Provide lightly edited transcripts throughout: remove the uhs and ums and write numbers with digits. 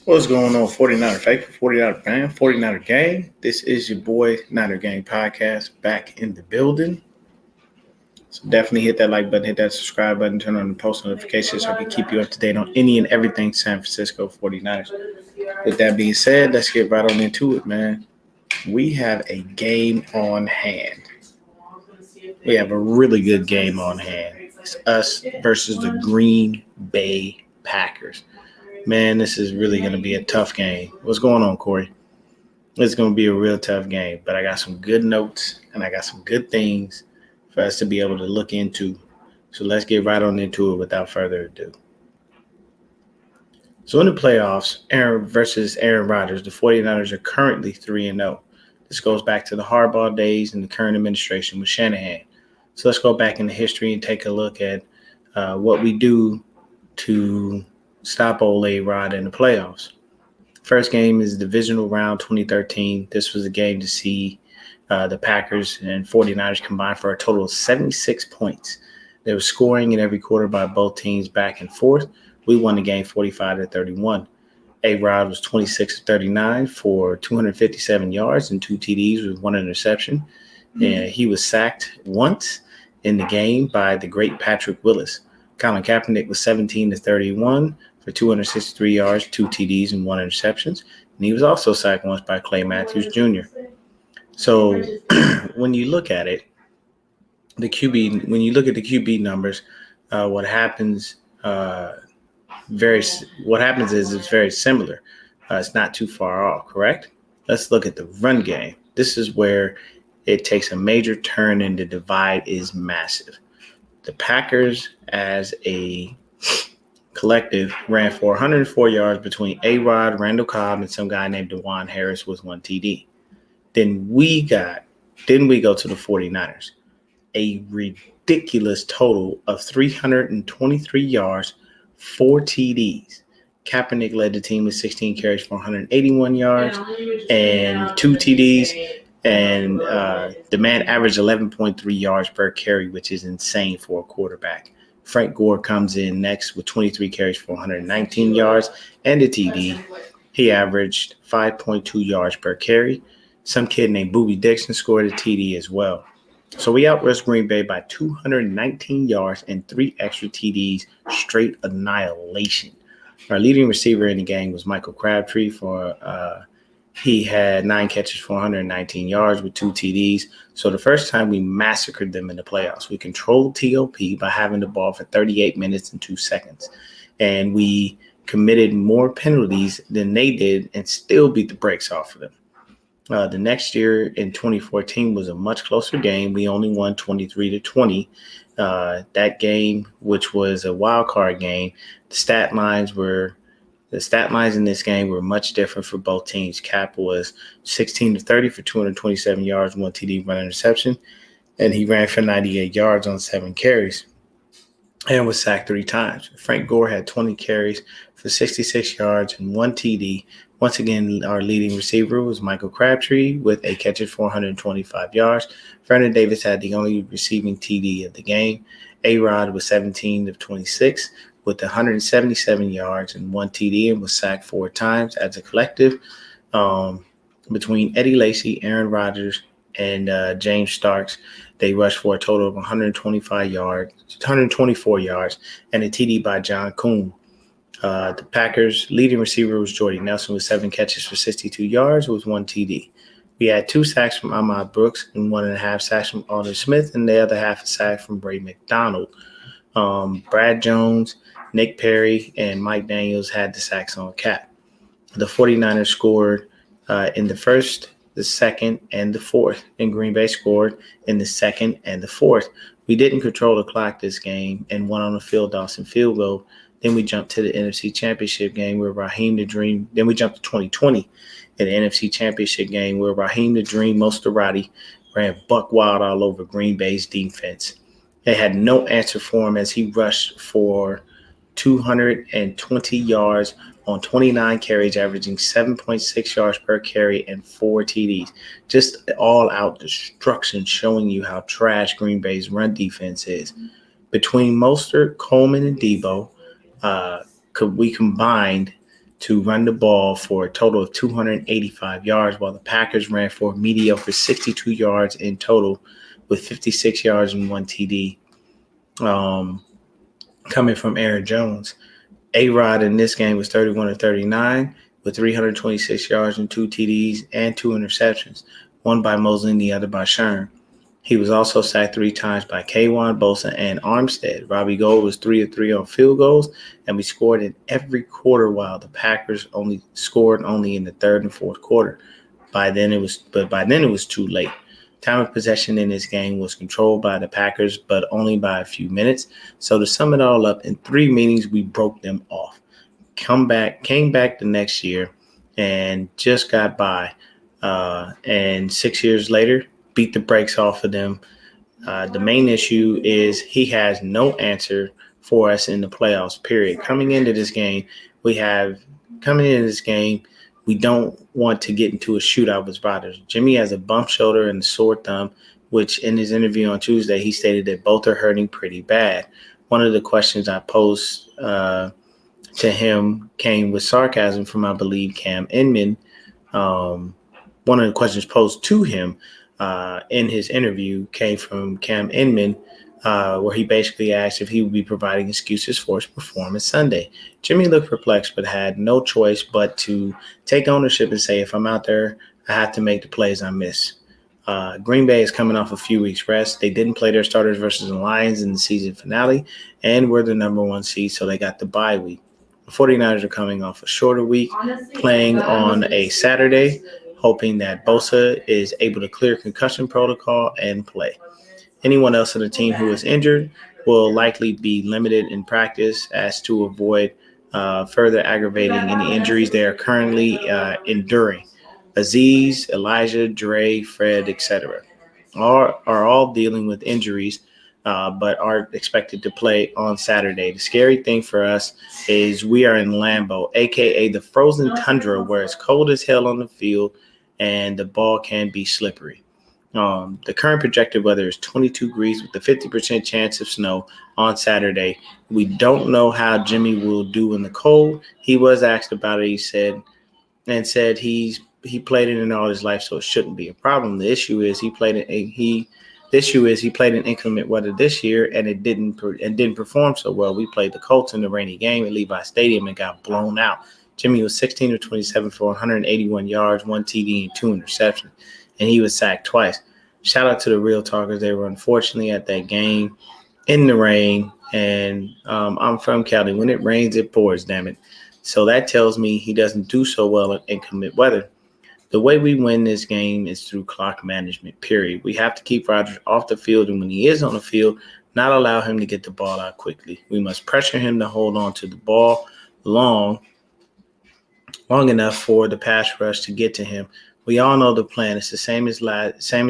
What's going on, 49er Faithful, 49er fan, 49er Gang? This is your boy, Niner Gang Podcast, back in the building. So definitely hit that like button, hit that subscribe button, turn on the post notifications so I can keep you up to date on any and everything San Francisco 49ers. With that being said, let's get right on into it, man. We have a game on hand. We have a really good game on hand. It's us versus the Green Bay Packers. Man, this is really going to be a tough game. What's going on, Corey? It's going to be a real tough game, but I got some good notes and I got some good things for us to be able to look into. So let's get right on into it without further ado. So in the playoffs, Aaron versus Aaron Rodgers, the 49ers are currently 3-0. This goes back to the Harbaugh days and the current administration with Shanahan. So let's go back into history and take a look at what we do to stop old A-Rod in the playoffs. First game is divisional round 2013. This was a game to see the Packers and 49ers combine for a total of 76 points. There was scoring in every quarter by both teams back and forth. We won the game 45-31. A-Rod was 26-39 for 257 yards and 2 TDs with 1 interception. And he was sacked once in the game by the great Patrick Willis. Colin Kaepernick was 17-31 for 263 yards, 2 TDs, and 1 interception. And he was also sacked once by Clay Matthews Jr. So when you look at it, when you look at the QB numbers, what happens is it's very similar. It's not too far off, correct? Let's look at the run game. This is where it takes a major turn and the divide is massive. The Packers, as a collective, ran for 104 yards between A-Rod, Randall Cobb, and some guy named DeJuan Harris with 1 TD. Then we go to the 49ers. A ridiculous total of 323 yards, 4 TDs. Kaepernick led the team with 16 carries for 181 yards and 2 TDs. And the man averaged 11.3 yards per carry, which is insane for a quarterback. Frank Gore comes in next with 23 carries for 119 yards and a TD. He averaged 5.2 yards per carry. Some kid named Booby Dixon scored a TD as well. So we outrushed Green Bay by 219 yards and 3 extra TDs, straight annihilation. Our leading receiver in the game was Michael Crabtree he had 9 catches for 119 yards with 2 TDs. So the first time we massacred them in the playoffs. We controlled TOP by having the ball for 38 minutes and 2 seconds. And we committed more penalties than they did and still beat the brakes off of them. The next year in 2014 was a much closer game. We only won 23-20. That game, which was a wild card game, the stat lines in this game were much different for both teams. Cap was 16-30 for 227 yards, 1 TD, 1 interception, and he ran for 98 yards on 7 carries and was sacked 3 times. Frank Gore had 20 carries for 66 yards and 1 TD. Once again, our leading receiver was Michael Crabtree with a catch of 425 yards. Vernon Davis had the only receiving TD of the game. A-Rod was 17 of 26 with 177 yards and 1 TD and was sacked 4 times as a collective. Between Eddie Lacy, Aaron Rodgers, and James Starks, they rushed for a total of 124 yards, and a TD by John Kuhn. The Packers' leading receiver was Jordy Nelson with 7 catches for 62 yards with 1 TD. We had 2 sacks from Ahmad Brooks and 1.5 sacks from Alden Smith, and the other half a sack from Bray McDonald. Brad Jones, Nick Perry, and Mike Daniels had the sacks on Cap. The 49ers scored in the first, the second, and the fourth, and Green Bay scored in the second and the fourth. We didn't control the clock this game and won on a Phil Dawson field goal. Then we jumped to the NFC Championship game where Raheem the Dream. Then we jumped to 2020 in the NFC Championship game where Raheem the Dream Mostert ran buck wild all over Green Bay's defense. They had no answer for him as he rushed for 220 yards on 29 carries, averaging 7.6 yards per carry and 4 TDs. Just all-out destruction, showing you how trash Green Bay's run defense is. Between Mostert, Coleman, and Debo, we combined to run the ball for a total of 285 yards, while the Packers ran for a mediocre 62 yards in total, with 56 yards and one TD coming from Aaron Jones. A-Rod in this game was 31 of 39 with 326 yards and two TDs and two interceptions, one by Mosley and the other by Sherm. He was also sacked 3 times by K'Wan, Bosa, and Armstead. Robbie Gould was 3 of 3 on field goals, and we scored in every quarter, while the Packers scored only in the third and fourth quarter. By then it was too late. Time of possession in this game was controlled by the Packers, but only by a few minutes. So to sum it all up, in 3 meetings we broke them off. Came back the next year, and just got by. And 6 years later, beat the brakes off of them. The main issue is he has no answer for us in the playoffs, period. Coming into this game, we don't want to get into a shootout with Rodgers. Jimmy has a bump shoulder and a sore thumb, which in his interview on Tuesday, he stated that both are hurting pretty bad. One of the questions I posed to him came with sarcasm from, I believe, Cam Inman. One of the questions posed to him in his interview came from Cam Inman, where he basically asked if he would be providing excuses for his performance Sunday. Jimmy looked perplexed, but had no choice but to take ownership and say, if I'm out there, I have to make the plays I miss. Green Bay is coming off a few weeks rest. They didn't play their starters versus the Lions in the season finale and were the number 1 seed, so they got the bye week. The 49ers are coming off a shorter week, playing on a Saturday, hoping that Bosa is able to clear concussion protocol and play. Anyone else on the team who is injured will likely be limited in practice as to avoid further aggravating any injuries they are currently enduring. Aziz, Elijah, Dre, Fred, etc. are all dealing with injuries, but are expected to play on Saturday. The scary thing for us is we are in Lambeau, a.k.a. the frozen tundra, where it's cold as hell on the field and the ball can be slippery. The current projected weather is 22 degrees with a 50% chance of snow on Saturday. We don't know how Jimmy will do in the cold. He was asked about it. He said he played it in all his life, so it shouldn't be a problem. The issue is he played in inclement weather this year, and it didn't perform so well. We played the Colts in the rainy game at Levi Stadium and got blown out. Jimmy was 16 of 27 for 181 yards, 1 TD, and 2 interceptions, and he was sacked twice. Shout out to the Real Talkers. They were unfortunately at that game in the rain, and I'm from Cali. When it rains, it pours, damn it. So that tells me he doesn't do so well in inclement weather. The way we win this game is through clock management, period. We have to keep Rodgers off the field, and when he is on the field, not allow him to get the ball out quickly. We must pressure him to hold on to the ball long enough for the pass rush to get to him. We all know the plan. It's the same as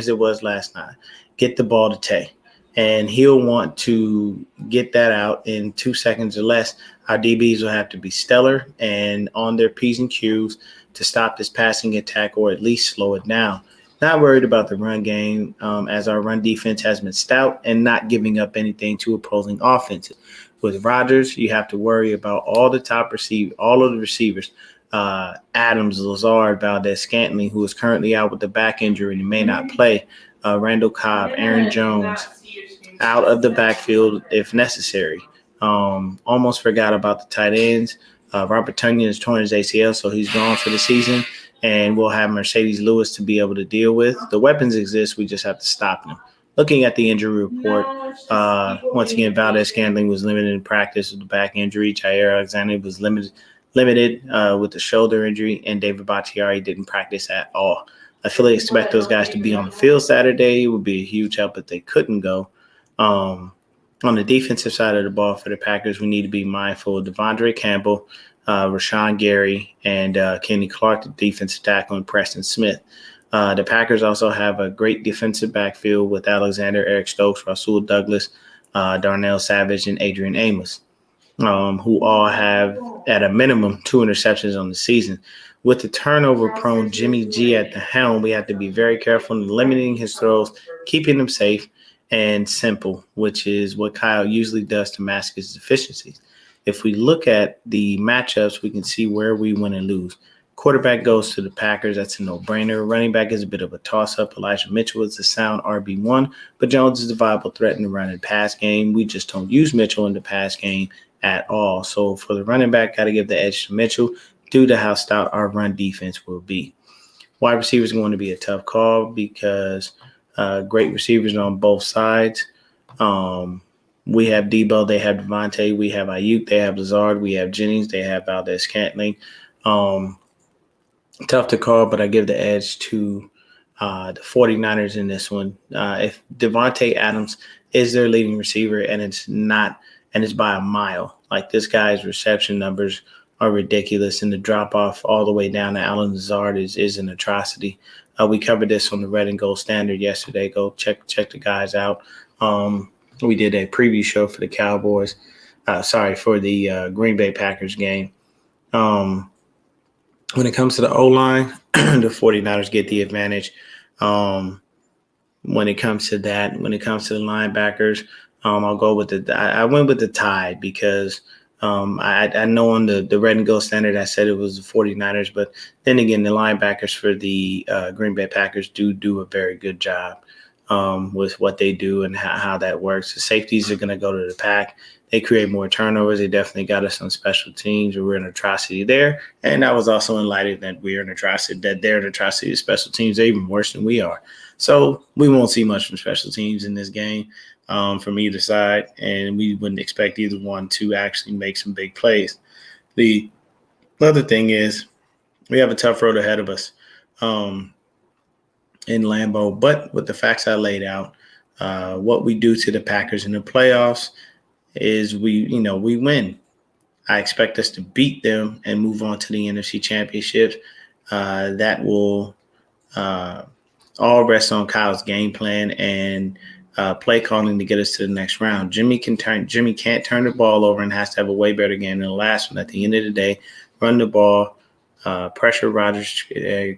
it was last night. Get the ball to Tay, and he'll want to get that out in 2 seconds or less. Our DBs will have to be stellar and on their P's and Q's to stop this passing attack or at least slow it down. Not worried about the run game, as our run defense has been stout and not giving up anything to opposing offenses. With Rodgers, you have to worry about all of the receivers. Adams, Lazard, Valdez-Scantling, who is currently out with the back injury and may not play. Randall Cobb, Aaron Jones, out of the backfield if necessary. Almost forgot about the tight ends. Robert Tonyan has torn his ACL, so he's gone for the season, and we'll have Mercedes Lewis to be able to deal with. The weapons exist. We just have to stop them. Looking at the injury report, once again, Valdez-Scantling was limited in practice with the back injury. Jair Alexander was limited with the shoulder injury, and David Bakhtiari didn't practice at all. I fully expect those guys to be on the field Saturday. It would be a huge help if they couldn't go. On the defensive side of the ball for the Packers, we need to be mindful of Devondre Campbell, Rashawn Gary, and Kenny Clark, the defensive tackle, and Preston Smith. The Packers also have a great defensive backfield with Alexander, Eric Stokes, Rasul Douglas, Darnell Savage, and Adrian Amos, who all have, at a minimum, 2 interceptions on the season. With the turnover-prone Jimmy G at the helm, we have to be very careful in limiting his throws, keeping them safe and simple, which is what Kyle usually does to mask his deficiencies. if we look at the matchups, we can see where we win and lose. Quarterback goes to the Packers. That's a no-brainer. Running back is a bit of a toss-up. Elijah Mitchell is the sound RB1, but Jones is a viable threat in the run and pass game. We just don't use Mitchell in the pass game at all. So for the running back, got to give the edge to Mitchell due to how stout our run defense will be. Wide receiver is going to be a tough call because great receivers on both sides. We have Debo, they have Devontae, we have Ayuk, they have Lazard, we have Jennings, they have Valdez-Scantling. Tough to call, but I give the edge to the 49ers in this one. If Devontae Adams is their leading receiver and it's by a mile, like this guy's reception numbers are ridiculous, and the drop off all the way down to Allen Lazard is an atrocity. We covered this on the Red and Gold Standard yesterday. Go check the guys out. We did a preview show for the Cowboys. For the Green Bay Packers game. When it comes to the O-line, the 49ers get the advantage. When it comes to the linebackers, I'll go with I went with the Tide because I know on the Red and Gold Standard I said it was the 49ers, but then again, the linebackers for the Green Bay Packers do a very good job with what they do and how that works. The safeties are going to go to the Pack. They create more turnovers. They definitely got us on special teams. We're an atrocity there. And I was also enlightened that we're an atrocity, that they're an atrocity of special teams. They're even worse than we are. So we won't see much from special teams in this game from either side. And we wouldn't expect either one to actually make some big plays. The other thing is we have a tough road ahead of us in Lambeau. But with the facts I laid out, what we do to the Packers in the playoffs is we win. I expect us to beat them and move on to the NFC Championships. That will all rest on Kyle's game plan and play calling to get us to the next round. Jimmy can't turn the ball over and has to have a way better game than the last one. At the end of the day, run the ball, pressure Rodgers,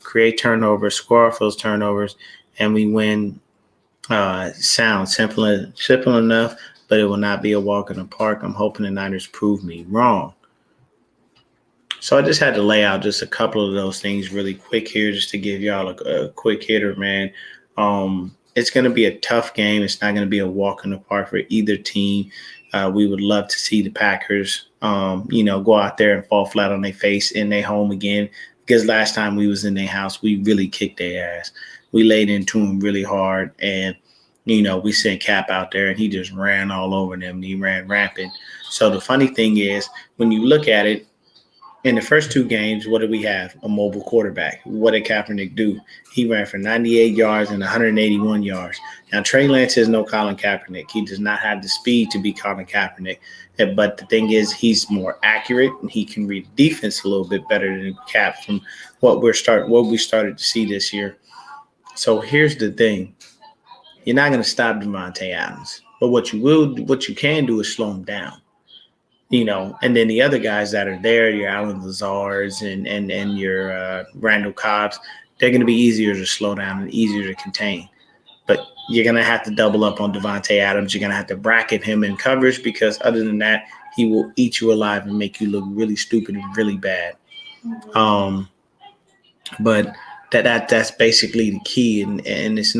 create turnovers, score off those turnovers, and we win. Sounds simple enough, but it will not be a walk in the park. I'm hoping the Niners prove me wrong. So I just had to lay out just a couple of those things really quick here just to give y'all a quick hitter, man. It's going to be a tough game. It's not going to be a walk in the park for either team. We would love to see the Packers, go out there and fall flat on their face in their home again, because last time we was in their house, we really kicked their ass. We laid into them really hard, and we sent Cap out there, and he just ran all over them. He ran rampant. So the funny thing is, when you look at it, in the first two games, what did we have? A mobile quarterback. What did Kaepernick do? He ran for 98 yards and 181 yards. Now, Trey Lance is no Colin Kaepernick. He does not have the speed to be Colin Kaepernick. But the thing is, he's more accurate, and he can read defense a little bit better than Cap from what we started to see this year. So here's the thing. You're not going to stop Devontae Adams. But what you can do is slow him down. And then the other guys that are there, your Allen Lazards and your Randall Cobbs, they're going to be easier to slow down and easier to contain. But you're going to have to double up on Devontae Adams. You're going to have to bracket him in coverage, because other than that, he will eat you alive and make you look really stupid and really bad. But that's basically the key, and it's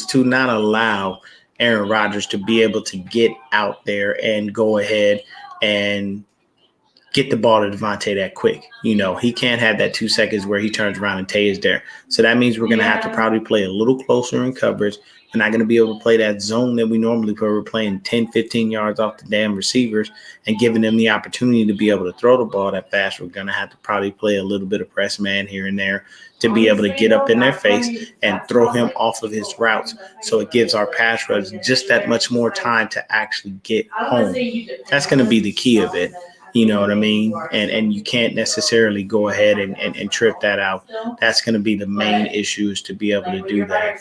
to not allow Aaron Rodgers to be able to get out there and go ahead and get the ball to Devontae that quick. He can't have that 2 seconds where he turns around and Tay is there. So that means we're going to have to probably play a little closer in coverage. We're not going to be able to play that zone that we normally play. We're playing 10, 15 yards off the damn receivers and giving them the opportunity to be able to throw the ball that fast. We're going to have to probably play a little bit of press man here and there to be able to get up in their face and throw him off of his routes. So it gives our pass rush just that much more time to actually get home. That's going to be the key of it. You know what I mean? And you can't necessarily go ahead and trip that out. That's going to be the main issue, is to be able to do that.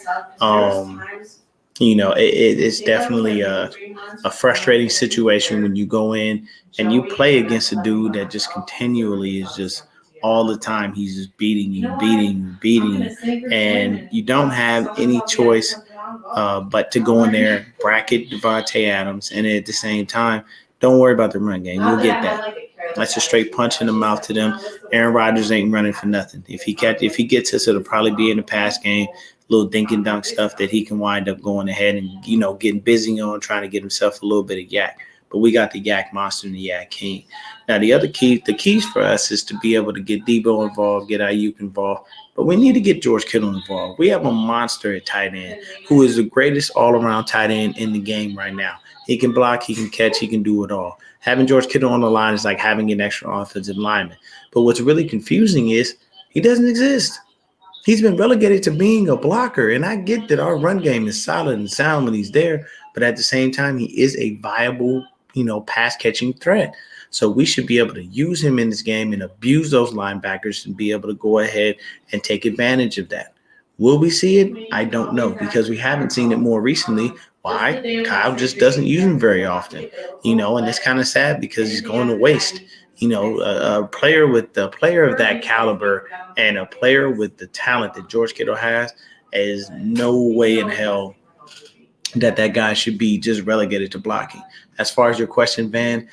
It's definitely a frustrating situation when you go in and you play against a dude that just continually is just all the time. He's just beating you. And you don't have any choice but to go in there, bracket Devontae Adams, and at the same time, Don't worry about the run game. You'll get that. That's a straight punch in the mouth to them. Aaron Rodgers ain't running for nothing. If he gets us, it'll probably be in the pass game, little dink and dunk stuff that he can wind up going ahead and getting busy on, trying to get himself a little bit of yak. But we got the yak monster and the yak king. Now the keys for us is to be able to get Debo involved, get Ayuk involved, but we need to get George Kittle involved. We have a monster at tight end who is the greatest all-around tight end in the game right now. He can block, he can catch, he can do it all. Having George Kittle on the line is like having an extra offensive lineman. But what's really confusing is he doesn't exist. He's been relegated to being a blocker, and I get that our run game is solid and sound when he's there, but at the same time, he is a viable, pass-catching threat. So we should be able to use him in this game and abuse those linebackers and be able to go ahead and take advantage of that. Will we see it? I don't know, because we haven't seen it more recently. Why? Kyle just doesn't use him very often, and it's kind of sad because he's going to waste. A player of that caliber and a player with the talent that George Kittle has is no way in hell that guy should be just relegated to blocking. As far as your question, Van,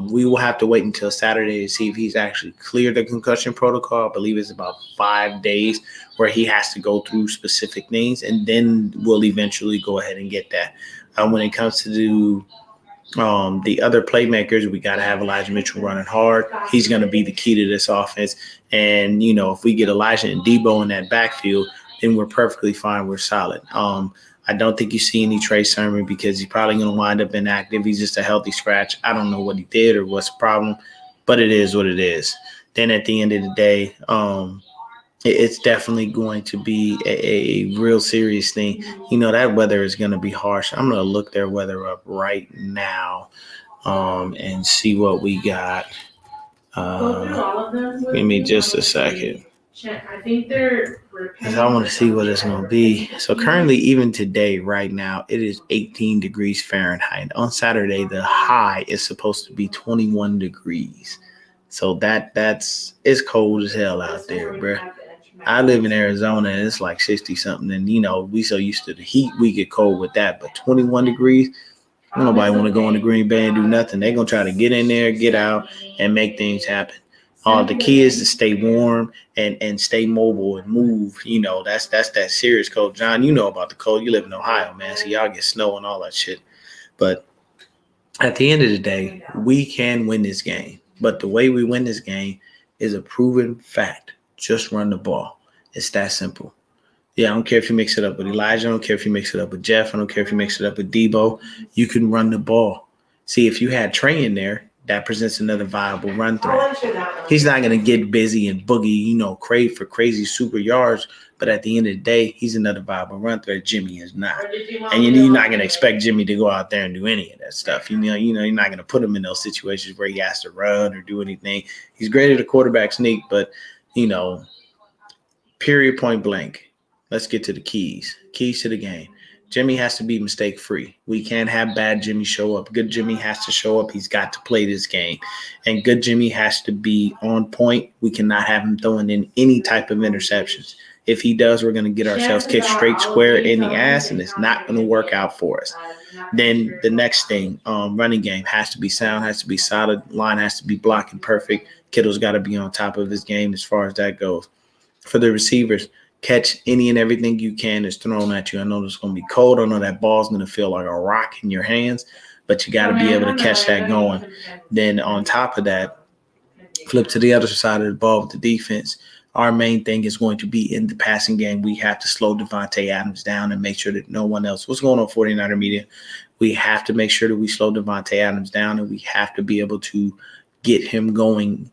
we will have to wait until Saturday to see if he's actually cleared the concussion protocol. I believe it's about 5 days where he has to go through specific things, and then we'll eventually go ahead and get that. When it comes to the other playmakers, we got to have Elijah Mitchell running hard. He's going to be the key to this offense. And, if we get Elijah and Debo in that backfield, then we're perfectly fine. We're solid. I don't think you see any Trey Sermon because he's probably going to wind up inactive. He's just a healthy scratch. I don't know what he did or what's the problem, but it is what it is. Then at the end of the day, it's definitely going to be a real serious thing. That weather is going to be harsh. I'm going to look their weather up right now and see what we got. Give me just a second. I think they're because I want to see what it's going to be. So currently, even today, right now, it is 18 degrees Fahrenheit. On Saturday, the high is supposed to be 21 degrees. So it's cold as hell out there, bro. I live in Arizona, and it's like 60-something. And, we so used to the heat, we get cold with that. But 21 degrees, nobody want to go into Green Bay and do nothing. They're going to try to get in there, get out, and make things happen. The key is to stay warm and stay mobile and move. That's that serious cold. John, you know about the cold. You live in Ohio, man. So y'all get snow and all that shit. But at the end of the day, we can win this game. But the way we win this game is a proven fact. Just run the ball. It's that simple. Yeah, I don't care if you mix it up with Elijah. I don't care if you mix it up with Jeff. I don't care if you mix it up with Debo. You can run the ball. See, if you had Trey in there, that presents another viable run threat. He's not going to get busy and boogie, crave for crazy super yards. But at the end of the day, he's another viable run threat. Jimmy is not. And you're not going to expect Jimmy to go out there and do any of that stuff. You're not going to put him in those situations where he has to run or do anything. He's great at a quarterback sneak, but, period, point blank. Let's get to the keys to the game. Jimmy has to be mistake-free. We can't have bad Jimmy show up. Good Jimmy has to show up. He's got to play this game. And good Jimmy has to be on point. We cannot have him throwing in any type of interceptions. If he does, we're going to get ourselves kicked straight square in the ass, and it's not going to work out for us. Then the next thing, running game has to be sound, has to be solid. Line has to be blocking perfect. Kittle's got to be on top of his game as far as that goes. For the receivers, catch any and everything you can that's thrown at you. I know it's going to be cold. I know that ball's going to feel like a rock in your hands, but you got to be able to catch that going. Then on top of that, flip to the other side of the ball with the defense. Our main thing is going to be in the passing game. We have to slow Davante Adams down and make sure that no one else – what's going on, 49er Media? We have to make sure that we slow Davante Adams down, and we have to be able to get him going,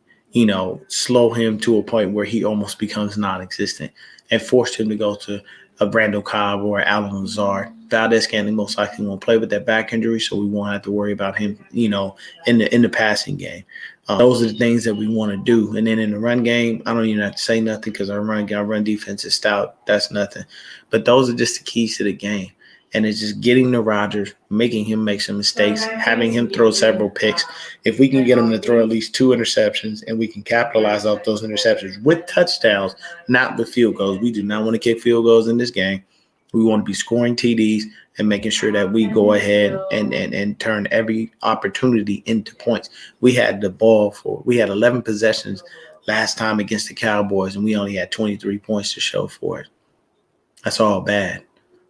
slow him to a point where he almost becomes non-existent, and forced him to go to a Brandon Cobb or Allen Lazard. Valdez-Scantling most likely won't play with that back injury, so we won't have to worry about him, in the passing game. Those are the things that we want to do. And then in the run game, I don't even have to say nothing because our run defense is stout. That's nothing. But those are just the keys to the game. And it's just getting to Rodgers, making him make some mistakes, having him throw several picks. If we can get him to throw at least 2 interceptions and we can capitalize off those interceptions with touchdowns, not with field goals. We do not want to kick field goals in this game. We want to be scoring TDs and making sure that we go ahead and turn every opportunity into points. We had 11 possessions last time against the Cowboys, and we only had 23 points to show for it. That's all bad.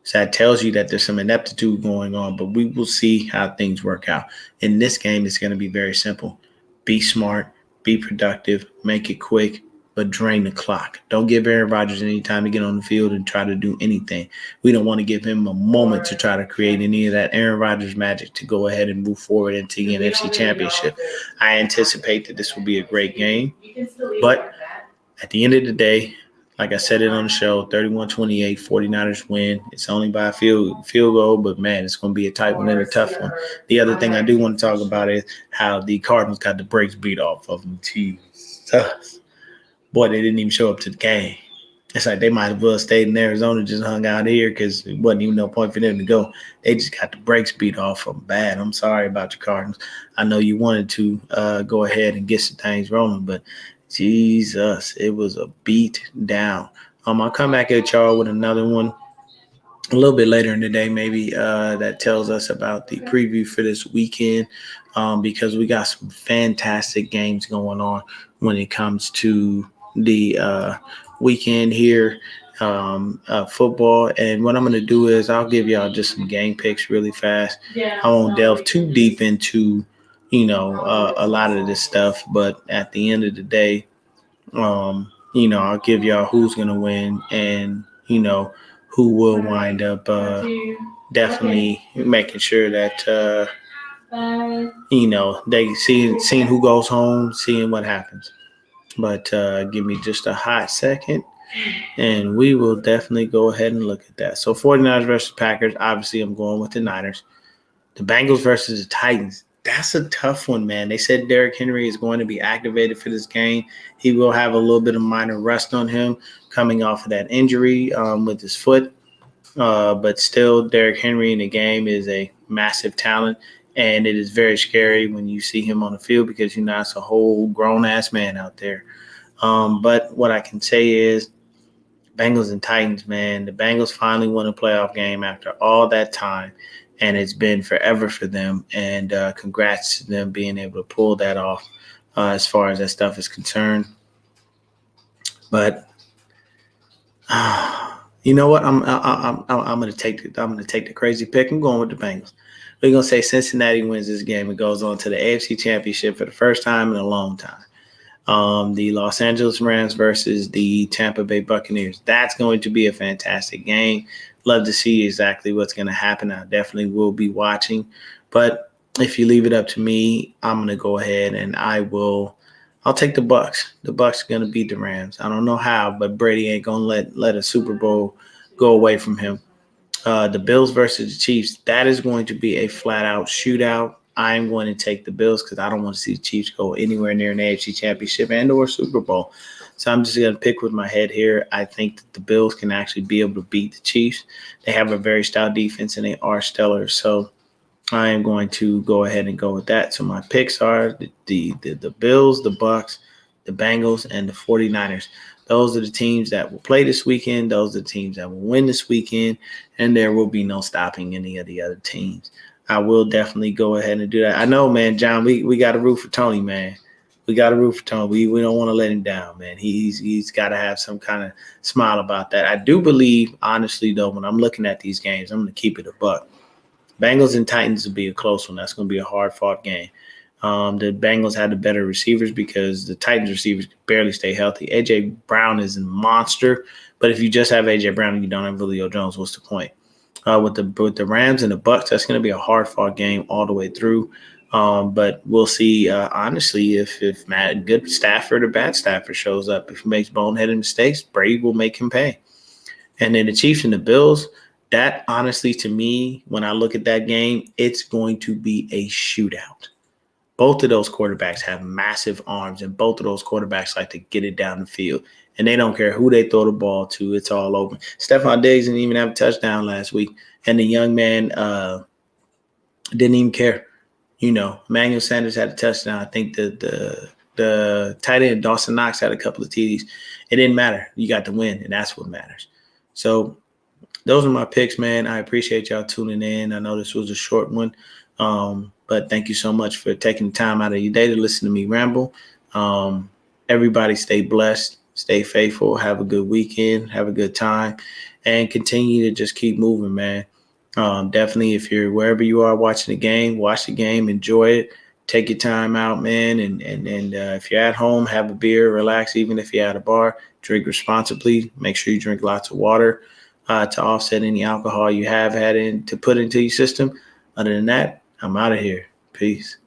So that tells you that there's some ineptitude going on, but we will see how things work out. In this game, it's going to be very simple. Be smart, be productive, make it quick, but drain the clock. Don't give Aaron Rodgers any time to get on the field and try to do anything. We don't want to give him a moment to try to create any of that Aaron Rodgers magic to go ahead and move forward into the NFC Championship. I anticipate that this will be a great game, but at the end of the day, like I said it on the show, 31-28, 49ers win. It's only by a field goal, but, man, it's going to be a tight one and a tough one. The other thing I do want to talk about is how the Cardinals got the brakes beat off of them. Jesus. Boy, they didn't even show up to the game. It's like they might have well stayed in Arizona, just hung out here because it wasn't even no point for them to go. They just got the brakes beat off of them bad. I'm sorry about your Cardinals. I know you wanted to go ahead and get some things rolling, but Jesus, it was a beat down. I'll come back at y'all with another one a little bit later in the day, maybe that tells us about the preview for this weekend because we got some fantastic games going on when it comes to the weekend here, football. And what I'm going to do is I'll give y'all just some game picks really fast. I won't delve too deep into a lot of this stuff, but at the end of the day, I'll give y'all who's going to win and, who will wind up definitely making sure that, they seeing who goes home, seeing what happens. But give me just a hot second, and we will definitely go ahead and look at that. So 49ers versus Packers, obviously I'm going with the Niners. The Bengals versus the Titans. That's a tough one, man. They said Derrick Henry is going to be activated for this game. He will have a little bit of minor rust on him coming off of that injury with his foot. But still, Derrick Henry in the game is a massive talent, and it is very scary when you see him on the field because, it's a whole grown-ass man out there. But what I can say is Bengals and Titans, man, the Bengals finally won a playoff game after all that time. And it's been forever for them. And congrats to them being able to pull that off as far as that stuff is concerned. But you know what? I'm going to take the crazy pick. I'm going with the Bengals. We're going to say Cincinnati wins this game and goes on to the AFC Championship for the first time in a long time. The Los Angeles Rams versus the Tampa Bay Buccaneers. That's going to be a fantastic game. Love to see exactly what's going to happen. I definitely will be watching. But if you leave it up to me, I'm going to go ahead and I'll take the Bucs. The Bucs are going to beat the Rams. I don't know how, but Brady ain't going to let a Super Bowl go away from him. The Bills versus the Chiefs, that is going to be a flat-out shootout. I'm going to take the Bills because I don't want to see the Chiefs go anywhere near an AFC Championship and or Super Bowl. So I'm just going to pick with my head here. I think that the Bills can actually be able to beat the Chiefs. They have a very stout defense, and they are stellar. So I am going to go ahead and go with that. So my picks are the Bills, the Bucs, the Bengals, and the 49ers. Those are the teams that will play this weekend. Those are the teams that will win this weekend, and there will be no stopping any of the other teams. I will definitely go ahead and do that. I know, man, John, we got to root for Tony, man. We got to root for Tony. We don't want to let him down, man. He's got to have some kind of smile about that. I do believe, honestly, though, when I'm looking at these games, I'm going to keep it a buck. Bengals and Titans will be a close one. That's going to be a hard-fought game. The Bengals had the better receivers because the Titans receivers barely stay healthy. A.J. Brown is a monster, but if you just have A.J. Brown and you don't have Julio Jones, what's the point? With the Rams and the Bucs, that's going to be a hard-fought game all the way through. But we'll see, honestly, if good Stafford or bad Stafford shows up. If he makes boneheaded mistakes, Brady will make him pay. And then the Chiefs and the Bills, that, honestly, to me, when I look at that game, it's going to be a shootout. Both of those quarterbacks have massive arms, and both of those quarterbacks like to get it down the field. And they don't care who they throw the ball to. It's all open. Stephon Diggs didn't even have a touchdown last week, and the young man didn't even care. Emmanuel Sanders had a touchdown. I think the tight end Dawson Knox had a couple of TDs. It didn't matter. You got the win, and that's what matters. So those are my picks, man. I appreciate y'all tuning in. I know this was a short one, but thank you so much for taking the time out of your day to listen to me ramble. Everybody stay blessed, stay faithful, have a good weekend, have a good time, and continue to just keep moving, man. Definitely, if you're wherever you are watching the game, watch the game, enjoy it. Take your time out, man, and if you're at home, have a beer, relax. Even if you're at a bar, drink responsibly. Make sure you drink lots of water to offset any alcohol you have had to put into your system. Other than that, I'm out of here. Peace.